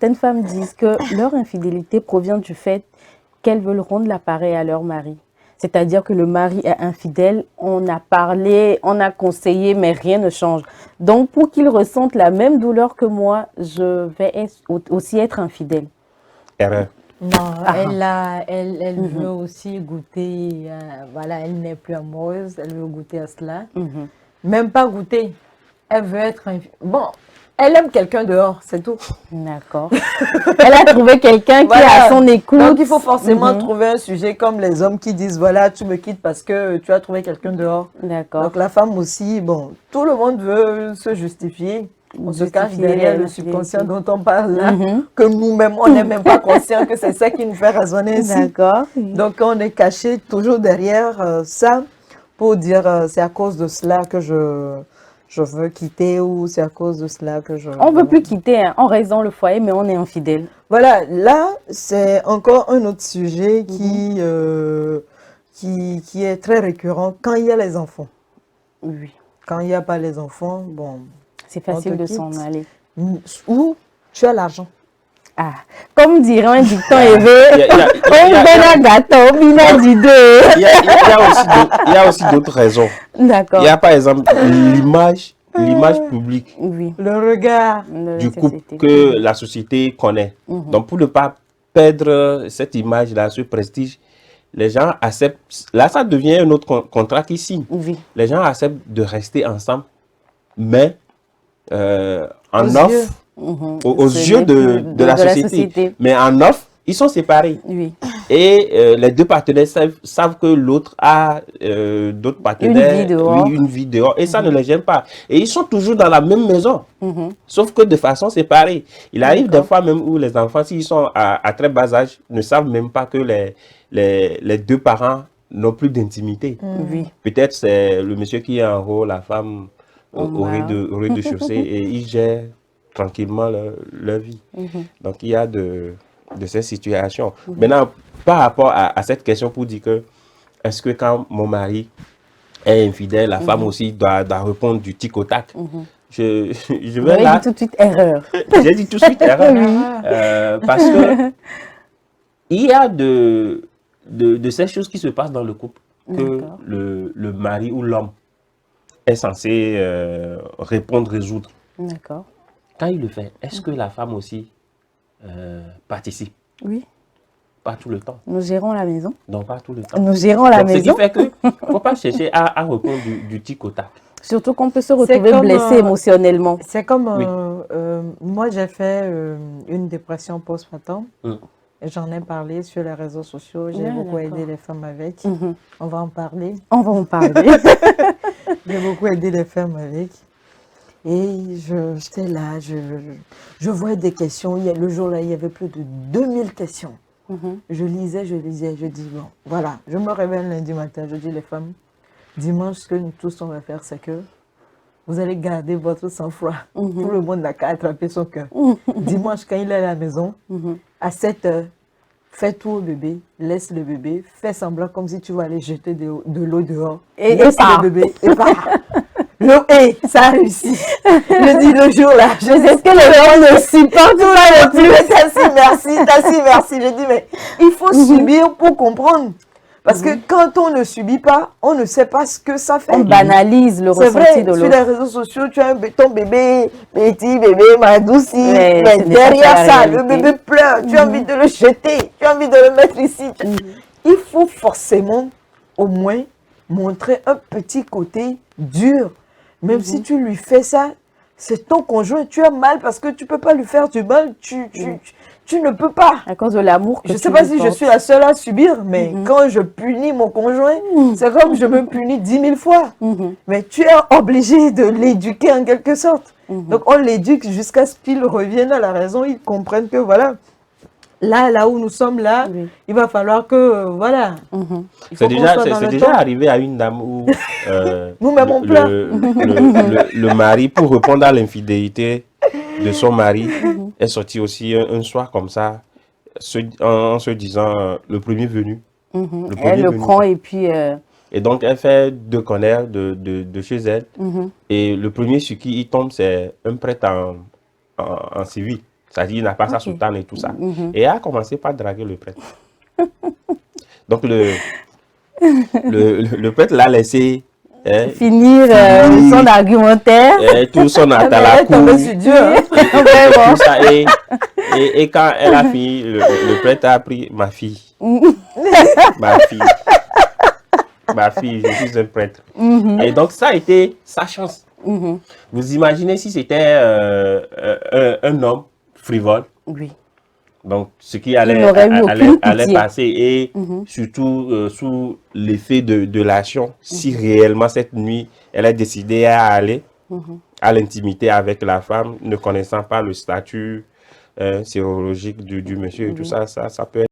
Certaines femmes disent que leur infidélité provient du fait qu'elles veulent rendre l'appareil à leur mari. C'est-à-dire que le mari est infidèle, on a parlé, on a conseillé, mais rien ne change. Donc, pour qu'il ressente la même douleur que moi, je vais aussi être infidèle. Erreur. Non, Ah. elle veut aussi goûter, voilà, elle n'est plus amoureuse, elle veut goûter à cela. Même pas goûter, elle veut être... Bon, elle aime quelqu'un dehors, c'est tout. D'accord. Elle a trouvé quelqu'un qui est à son écoute. Donc, il faut forcément trouver un sujet comme les hommes qui disent, voilà, tu me quittes parce que tu as trouvé quelqu'un dehors. D'accord. Donc, la femme aussi, bon, tout le monde veut se justifier. On se cache derrière le subconscient dont on parle là, que nous-mêmes, on n'est même pas conscient que c'est ça qui nous fait raisonner ici. D'accord. Donc, on est caché toujours derrière ça pour dire c'est à cause de cela que je veux quitter ou c'est à cause de cela que je... On ne veut plus quitter, hein. On reste dans le foyer, mais on est infidèle. Voilà, là, c'est encore un autre sujet qui est très récurrent quand il y a les enfants. Oui. Quand il n'y a pas les enfants, bon... C'est facile de s'en aller. Ou tu as l'argent. Ah, comme dirait un dicton élevé, il y a aussi d'autres raisons. D'accord. Il y a par exemple l'image publique, oui. Le regard du couple que la société connaît. Donc pour ne pas perdre cette image-là, ce prestige, les gens acceptent, là ça devient un autre contrat qui signe. Oui. Les gens acceptent de rester ensemble, mais en offre, aux yeux de la société. Mais en offre, ils sont séparés. Oui. Et les deux partenaires savent que l'autre a d'autres partenaires, une vie dehors, et ça ne les gêne pas. Et ils sont toujours dans la même maison, sauf que de façon séparée. Il arrive des fois même où les enfants, s'ils sont à très bas âge, ne savent même pas que les deux parents n'ont plus d'intimité. Oui. Peut-être c'est le monsieur qui est en haut, la femme au rez-de-chaussée, et ils gèrent tranquillement leur vie. Donc il y a de ces situations. Maintenant, par rapport à cette question pour dire que est-ce que quand mon mari est infidèle, la femme aussi doit répondre du tic au tac. Je vais là. Dit tout de suite erreur. J'ai dit tout de suite erreur. Parce que il y a de ces choses qui se passent dans le couple que le mari ou l'homme est censé répondre, résoudre. D'accord. Quand il le fait, est-ce que la femme aussi participe? Oui. Pas tout le temps. Nous gérons la maison. Non, pas tout le temps. Nous gérons la maison. Ce qui fait qu'il ne faut pas chercher à répondre du tic au tac. Surtout qu'on peut se retrouver blessé émotionnellement. C'est comme, moi j'ai fait une dépression post-partum. J'en ai parlé sur les réseaux sociaux, j'ai beaucoup aidé les femmes avec. On va en parler. On va en parler. J'ai beaucoup aidé les femmes avec. Et j'étais là, je voyais des questions. Le jour-là, il y avait plus de 2000 questions. Je lisais, je dis, bon, voilà. Je me réveille lundi matin, je dis les femmes, dimanche, ce que nous tous on va faire, c'est que vous allez garder votre sang-froid. Tout le monde n'a qu'à attraper son cœur. Dimanche, quand il est à la maison, à 7 heures, fais tout au bébé, laisse le bébé, fais semblant comme si tu vas aller jeter de l'eau dehors. Et laisse le bébé et pars. Ça a réussi. Je dis le jour là, je sais ce que les gens ne supportent pas le plus. Merci. Je dis, mais il faut subir pour comprendre. Parce que quand on ne subit pas, on ne sait pas ce que ça fait. On banalise le ressenti de l'autre. Sur les réseaux sociaux, tu as ton bébé, petit bébé, ma douce, mais derrière ça, le bébé pleure, tu as envie de le jeter, tu as envie de le mettre ici. Il faut forcément, au moins, montrer un petit côté dur. Même si tu lui fais ça, c'est ton conjoint, tu as mal parce que tu ne peux pas lui faire du mal, tu ne peux pas. À cause de l'amour que je ne sais pas si je suis la seule à subir, mais quand je punis mon conjoint, c'est comme je me punis 10 000 fois. Mais tu es obligé de l'éduquer en quelque sorte. Donc on l'éduque jusqu'à ce qu'il revienne à la raison, il comprenne que voilà, là où nous sommes là, il va falloir que, voilà. C'est déjà arrivé à une dame où nous-mêmes on pleure. Le mari, pour répondre à l'infidélité de son mari, est sorti aussi un soir comme ça, en se disant le premier venu. Elle le prend et puis... Et donc, elle fait 2 connards de chez elle. Et le premier sur qui il tombe, c'est un prêtre en civil. C'est-à-dire, il n'a pas sa soutane et tout ça. Et elle a commencé par draguer le prêtre. Donc, le prêtre l'a laissé finir son argumentaire. Tout son atalakou. Tout ça. Et quand elle a fini, le prêtre a pris ma fille. Ma fille, je suis un prêtre. Et donc, ça a été sa chance. Vous imaginez si c'était un homme frivole. Oui. Donc, ce qui allait passer, et surtout sous l'effet de l'action, si réellement cette nuit, elle a décidé à aller à l'intimité avec la femme, ne connaissant pas le statut sérologique du monsieur et tout ça, ça peut être